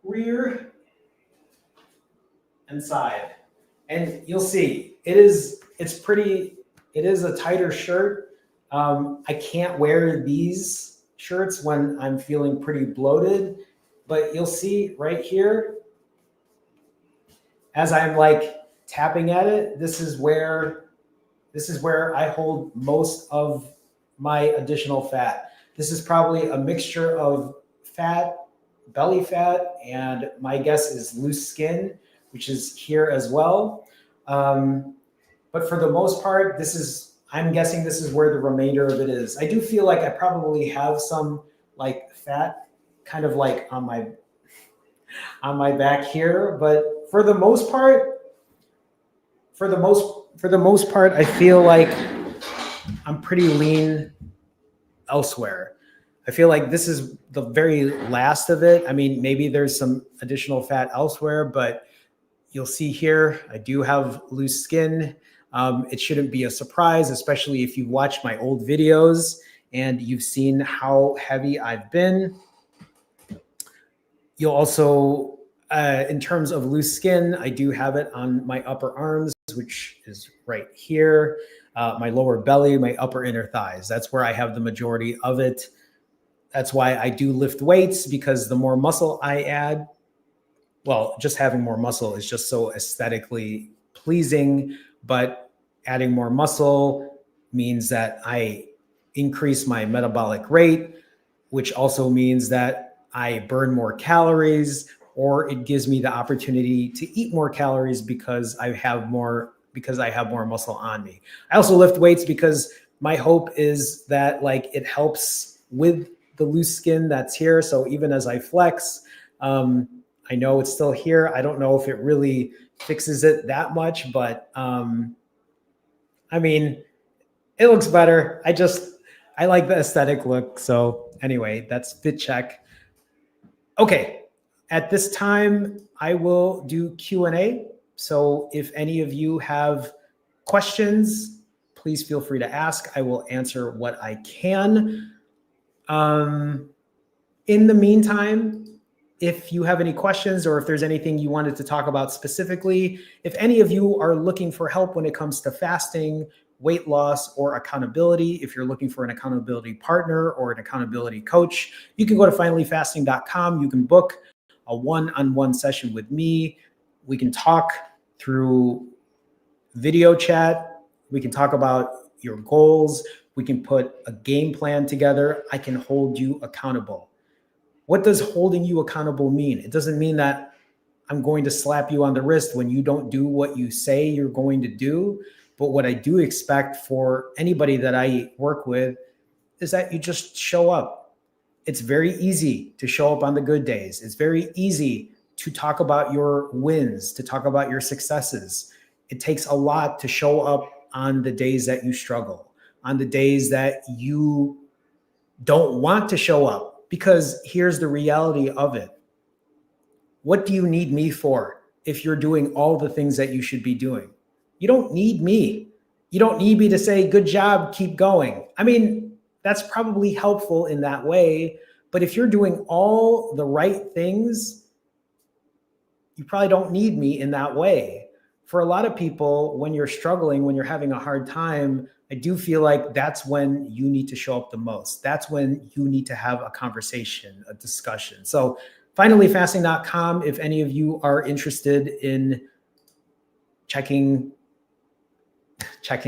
Speaker 2: rear, and side. And you'll see it is a tighter shirt. I can't wear these shirts when I'm feeling pretty bloated, but you'll see right here, as I'm like tapping at it, this is where I hold most of my additional fat. This is probably a mixture of fat, belly fat, and my guess is loose skin, which is here as well. But for the most part, I'm guessing this is where the remainder of it is. I do feel like I probably have some like fat kind of like on my back here, but for the most part, I feel like I'm pretty lean elsewhere. I feel like this is the very last of it. I mean, maybe there's some additional fat elsewhere, but you'll see here, I do have loose skin. It shouldn't be a surprise, especially if you watch my old videos and you've seen how heavy I've been. You'll also, in terms of loose skin, I do have it on my upper arms, which is right here, my lower belly, my upper inner thighs. That's where I have the majority of it. That's why I do lift weights, because the more muscle I add, well, just having more muscle is just so aesthetically pleasing, but adding more muscle means that I increase my metabolic rate, which also means that I burn more calories, or it gives me the opportunity to eat more calories because I have more muscle on me. I also lift weights because my hope is that like it helps with the loose skin that's here. So even as I flex, I know it's still here. I don't know if it really fixes it that much, but I mean, it looks better. I like the aesthetic look. So anyway, that's fit check. Okay. At this time, I will do Q&A. So if any of you have questions, please feel free to ask. I will answer what I can. In the meantime, if you have any questions or if there's anything you wanted to talk about specifically, if any of you are looking for help when it comes to fasting, weight loss, or accountability, if you're looking for an accountability partner or an accountability coach, you can go to finallyfasting.com. You can book a one-on-one session with me. We can talk through video chat. We can talk about your goals. We can put a game plan together. I can hold you accountable. What does holding you accountable mean? It doesn't mean that I'm going to slap you on the wrist when you don't do what you say you're going to do. But what I do expect for anybody that I work with is that you just show up. It's very easy to show up on the good days. It's very easy to talk about your wins, to talk about your successes. It takes a lot to show up on the days that you struggle, on the days that you don't want to show up, because here's the reality of it. What do you need me for if you're doing all the things that you should be doing? You don't need me. You don't need me to say, good job, keep going. I mean, that's probably helpful in that way. But if you're doing all the right things, you probably don't need me in that way. For a lot of people, when you're struggling, when you're having a hard time, I do feel like that's when you need to show up the most. That's when you need to have a conversation, a discussion. So finalyfasting.com, if any of you are interested in checking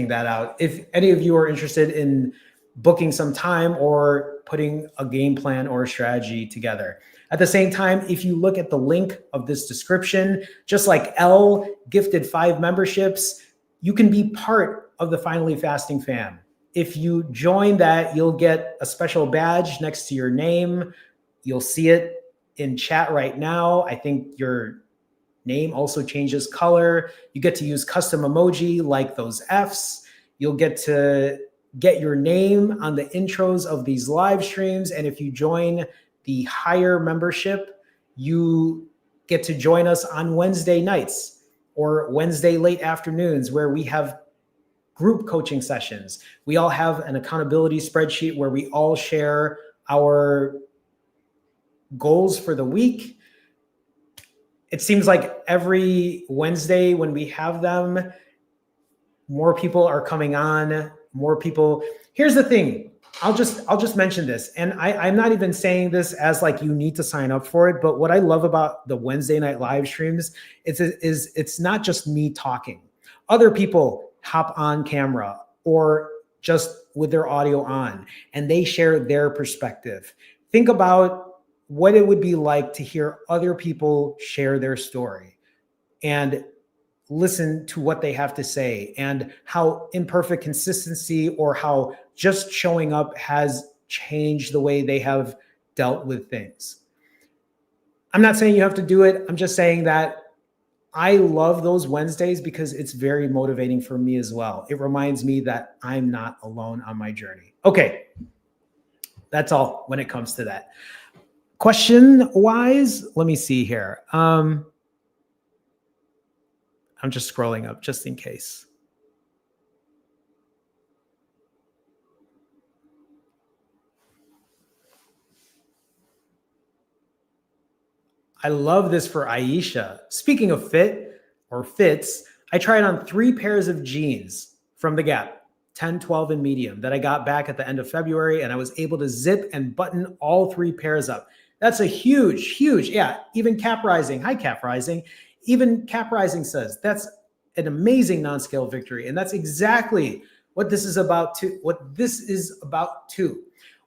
Speaker 2: that out. If any of you are interested in booking some time or putting a game plan or a strategy together. At the same time, if you look at the link of this description, just like L gifted 5 memberships, you can be part of the Finally Fasting fam. If you join that, you'll get a special badge next to your name. You'll see it in chat right now. I think your name also changes color. You get to use custom emoji like those Fs. You'll get to get your name on the intros of these live streams. And if you join the higher membership, you get to join us on Wednesday nights or Wednesday late afternoons where we have group coaching sessions. We all have an accountability spreadsheet where we all share our goals for the week. It seems like every Wednesday when we have them, more people are coming on, more people. Here's the thing. I'll just mention this. And I'm not even saying this as like you need to sign up for it. But what I love about the Wednesday night live streams is it's not just me talking. Other people hop on camera or just with their audio on and they share their perspective. Think about what it would be like to hear other people share their story and listen to what they have to say and how imperfect consistency or how just showing up has changed the way they have dealt with things. I'm not saying you have to do it. I'm just saying that I love those Wednesdays because it's very motivating for me as well. It reminds me that I'm not alone on my journey. Okay, that's all when it comes to that. Question wise, let me see here. I'm just scrolling up just in case. I love this for Aisha. Speaking of fit or fits, I tried on 3 pairs of jeans from the Gap, 10, 12, and medium that I got back at the end of February, and I was able to zip and button all 3 pairs up. That's a huge, yeah, even Cap Rising, hi Cap Rising, even Cap Rising says that's an amazing non-scale victory. And that's exactly what this is about too.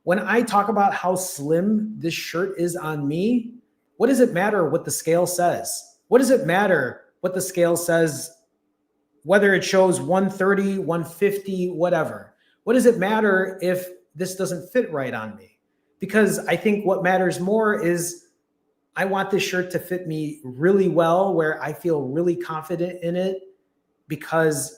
Speaker 2: When I talk about how slim this shirt is on me, what does it matter what the scale says? What does it matter what the scale says, whether it shows 130, 150, whatever? What does it matter if this doesn't fit right on me? Because I think what matters more is I want this shirt to fit me really well, where I feel really confident in it, because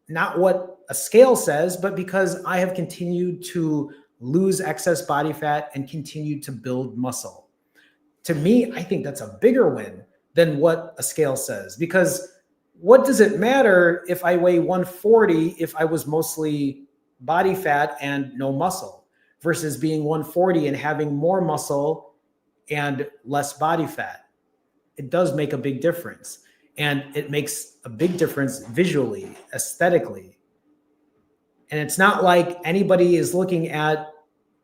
Speaker 2: not what a scale says, but because I have continued to lose excess body fat and continue to build muscle. To me, I think that's a bigger win than what a scale says, because what does it matter if I weigh 140 if I was mostly body fat and no muscle versus being 140 and having more muscle and less body fat? It does make a big difference. And it makes a big difference visually, aesthetically. And it's not like anybody is looking at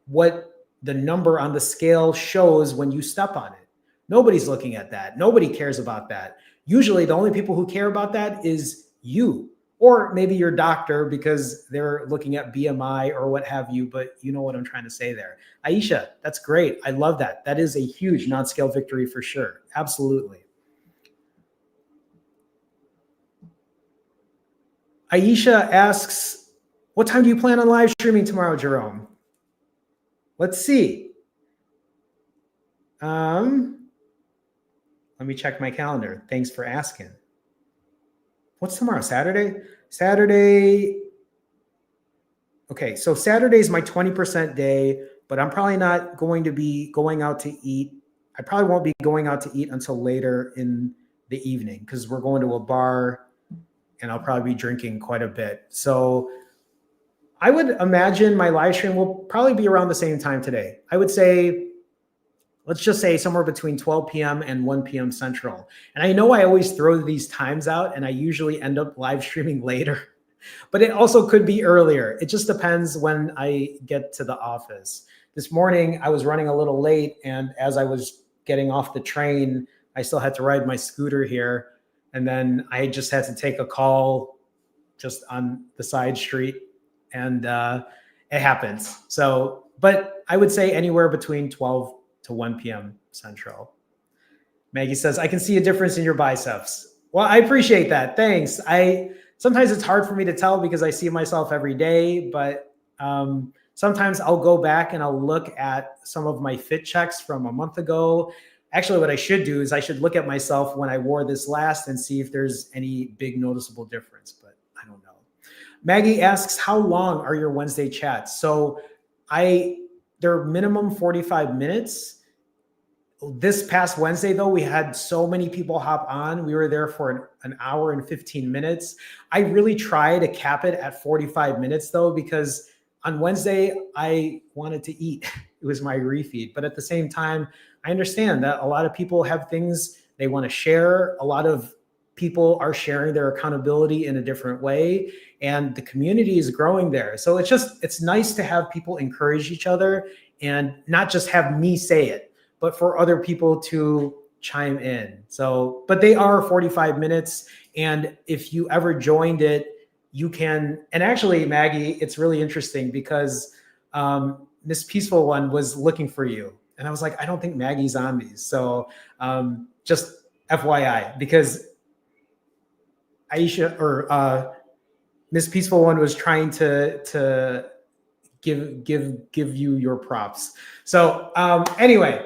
Speaker 2: what the number on the scale shows when you step on it. Nobody's looking at that. Nobody cares about that. Usually the only people who care about that is you, or maybe your doctor, because they're looking at BMI or what have you, but you know what I'm trying to say there. Aisha, that's great. I love that. That is a huge non-scale victory for sure. Absolutely. Aisha asks, what time do you plan on live streaming tomorrow, Jerome? Let's see. Let me check my calendar. Thanks for asking. What's tomorrow? Saturday? Saturday. Okay, so Saturday is my 20% day, but I'm probably not going to be going out to eat. I probably won't be going out to eat until later in the evening because we're going to a bar and I'll probably be drinking quite a bit. So I would imagine my live stream will probably be around the same time today. I would say, let's just say somewhere between 12 p.m. and 1 p.m. Central. And I know I always throw these times out and I usually end up live streaming later, but it also could be earlier. It just depends when I get to the office. This morning, I was running a little late, and as I was getting off the train, I still had to ride my scooter here. And then I just had to take a call just on the side street, and it happens. So, but I would say anywhere between 12 to 1 p.m. Central. Maggie says, I can see a difference in your biceps. Well, I appreciate that. Thanks. Sometimes it's hard for me to tell because I see myself every day, but sometimes I'll go back and I'll look at some of my fit checks from a month ago. Actually, what I should do is I should look at myself when I wore this last and see if there's any big noticeable difference, but I don't know. Maggie asks, how long are your Wednesday chats? So they're minimum 45 minutes. This past Wednesday, though, we had so many people hop on. We were there for an hour and 15 minutes. I really try to cap it at 45 minutes, though, because on Wednesday, I wanted to eat. It was my refeed. But at the same time, I understand that a lot of people have things they want to share. A lot of people are sharing their accountability in a different way, and the community is growing there. So it's nice to have people encourage each other and not just have me say it, but for other people to chime in. So, but they are 45 minutes. And if you ever joined it, you can, and actually, Maggie, it's really interesting because Miss Peaceful One was looking for you. And I was like, I don't think Maggie's on these. So just FYI, because Aisha or Miss Peaceful One was trying to give you your props. So anyway,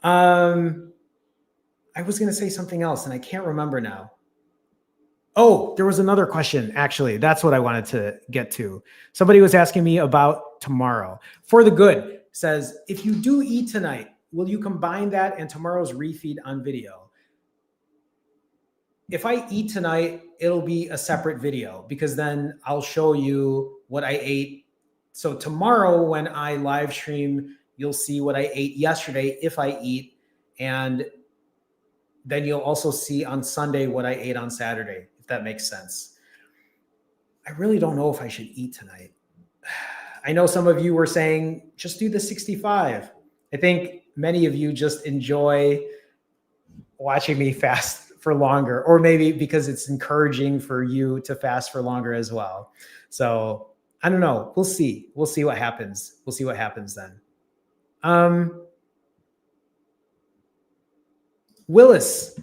Speaker 2: I was going to say something else and I can't remember now. Oh, there was another question. Actually, that's what I wanted to get to. Somebody was asking me about tomorrow. For the Good says, if you do eat tonight, will you combine that and tomorrow's refeed on video? If I eat tonight, it'll be a separate video because then I'll show you what I ate. So tomorrow when I live stream, you'll see what I ate yesterday if I eat. And then you'll also see on Sunday what I ate on Saturday, if that makes sense. I really don't know if I should eat tonight. I know some of you were saying, just do the 65. I think many of you just enjoy watching me fast for longer, or maybe because it's encouraging for you to fast for longer as well. So I don't know. We'll see. We'll see what happens. We'll see what happens then. Willis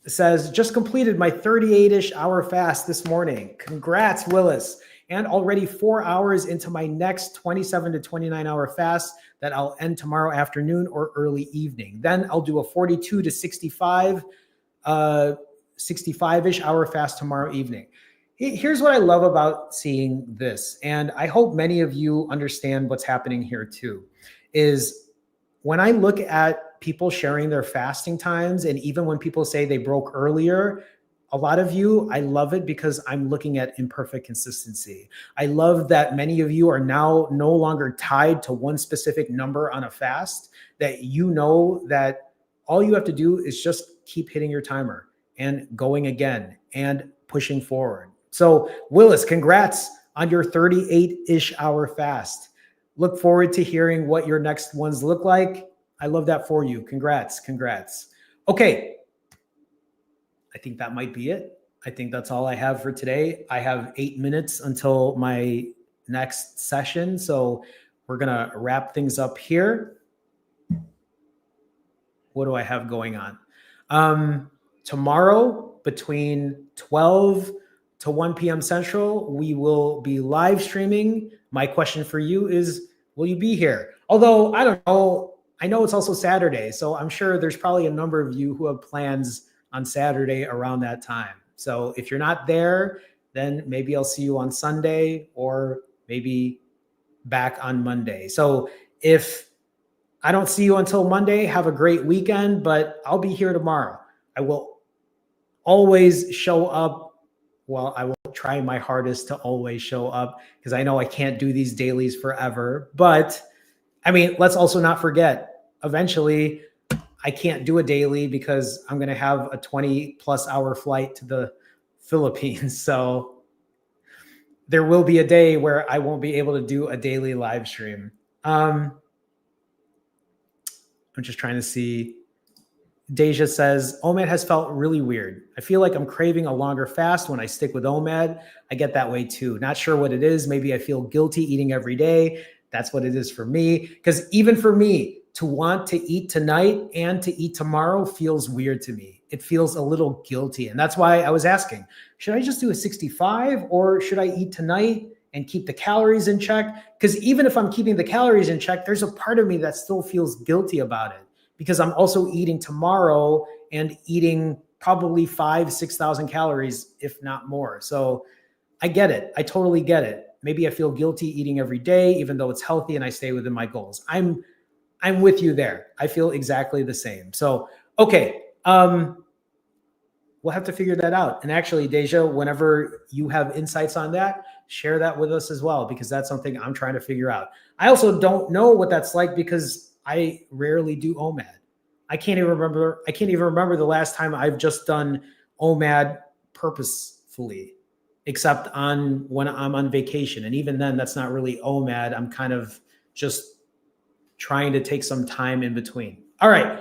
Speaker 2: says, just completed my 38-ish hour fast this morning. Congrats, Willis. And already 4 hours into my next 27 to 29 hour fast that I'll end tomorrow afternoon or early evening. Then I'll do a 42 to 65-ish hour fast tomorrow evening. Here's what I love about seeing this, and I hope many of you understand what's happening here too, is when I look at people sharing their fasting times, and even when people say they broke earlier, a lot of you, I love it because I'm looking at imperfect consistency. I love that many of you are now no longer tied to one specific number on a fast, that you know that all you have to do is just keep hitting your timer and going again and pushing forward. So Willis, congrats on your 38-ish hour fast. Look forward to hearing what your next ones look like. I love that for you. Congrats. Okay. I think that might be it. I think that's all I have for today. I have 8 minutes until my next session. So we're going to wrap things up here. What do I have going on? Tomorrow between 12 to 1 p.m. Central, we will be live streaming. My question for you is, will you be here? Although I don't know, I know it's also Saturday. So I'm sure there's probably a number of you who have plans on Saturday around that time. So if you're not there, then maybe I'll see you on Sunday or maybe back on Monday. So if I don't see you until Monday, have a great weekend, but I'll be here tomorrow. I will always show up. Well, I will try my hardest to always show up because I know I can't do these dailies forever. But I mean, let's also not forget, eventually I can't do a daily because I'm going to have a 20+ hour flight to the Philippines. So there will be a day where I won't be able to do a daily live stream. I'm just trying to see. Deja says, OMAD has felt really weird. I feel like I'm craving a longer fast when I stick with OMAD. I get that way too. Not sure what it is. Maybe I feel guilty eating every day. That's what it is for me. Because even for me, to want to eat tonight and to eat tomorrow feels weird to me. It feels a little guilty. And that's why I was asking, should I just do a 65 or should I eat tonight and keep the calories in check? Because even if I'm keeping the calories in check, there's a part of me that still feels guilty about it because I'm also eating tomorrow and eating probably 6,000 calories, if not more. So I get it. I totally get it. Maybe I feel guilty eating every day, even though it's healthy and I stay within my goals. I'm with you there. I feel exactly the same. So, okay. We'll have to figure that out. And actually, Deja, whenever you have insights on that, share that with us as well, because that's something I'm trying to figure out. I also don't know what that's like because I rarely do OMAD. I can't even remember the last time I've just done OMAD purposefully, except when I'm on vacation. And even then, that's not really OMAD. I'm kind of just trying to take some time in between. All right.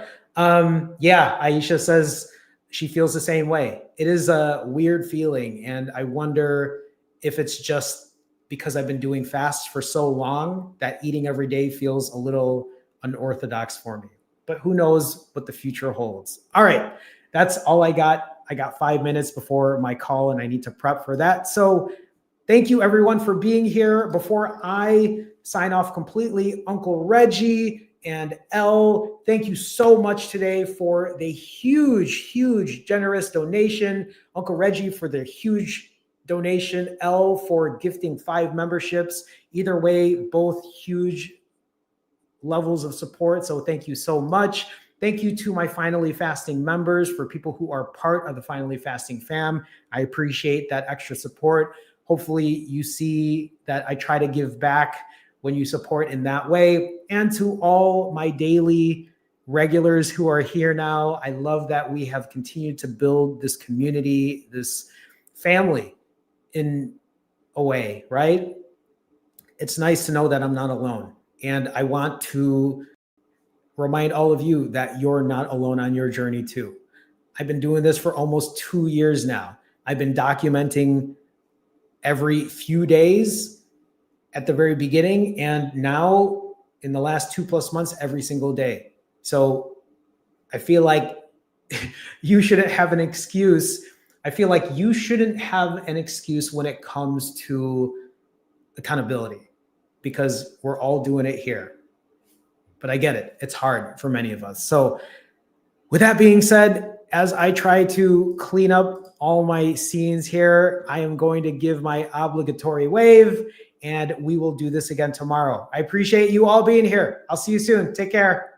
Speaker 2: Yeah, Aisha says she feels the same way. It is a weird feeling. And I wonder if it's just because I've been doing fasts for so long that eating every day feels a little unorthodox for me. But who knows what the future holds. All right. That's all I got. I got 5 minutes before my call and I need to prep for that. So thank you everyone for being here. Before I sign off completely, Uncle Reggie and Elle, thank you so much today for the huge, generous donation. Uncle Reggie for the huge donation. Elle for gifting 5 memberships. Either way, both huge levels of support. So thank you so much. Thank you to my Finally Fasting members, for people who are part of the Finally Fasting fam. I appreciate that extra support. Hopefully you see that I try to give back when you support in that way. And to all my daily regulars who are here now, I love that we have continued to build this community, this family in a way, right? It's nice to know that I'm not alone. And I want to remind all of you that you're not alone on your journey too. I've been doing this for almost 2 years now. I've been documenting every few days at the very beginning, and now in the last 2+ months, every single day. So I feel like you shouldn't have an excuse. I feel like you shouldn't have an excuse when it comes to accountability, because we're all doing it here. But I get it. It's hard for many of us. So with that being said, as I try to clean up all my scenes here, I am going to give my obligatory wave, and we will do this again tomorrow. I appreciate you all being here. I'll see you soon. Take care.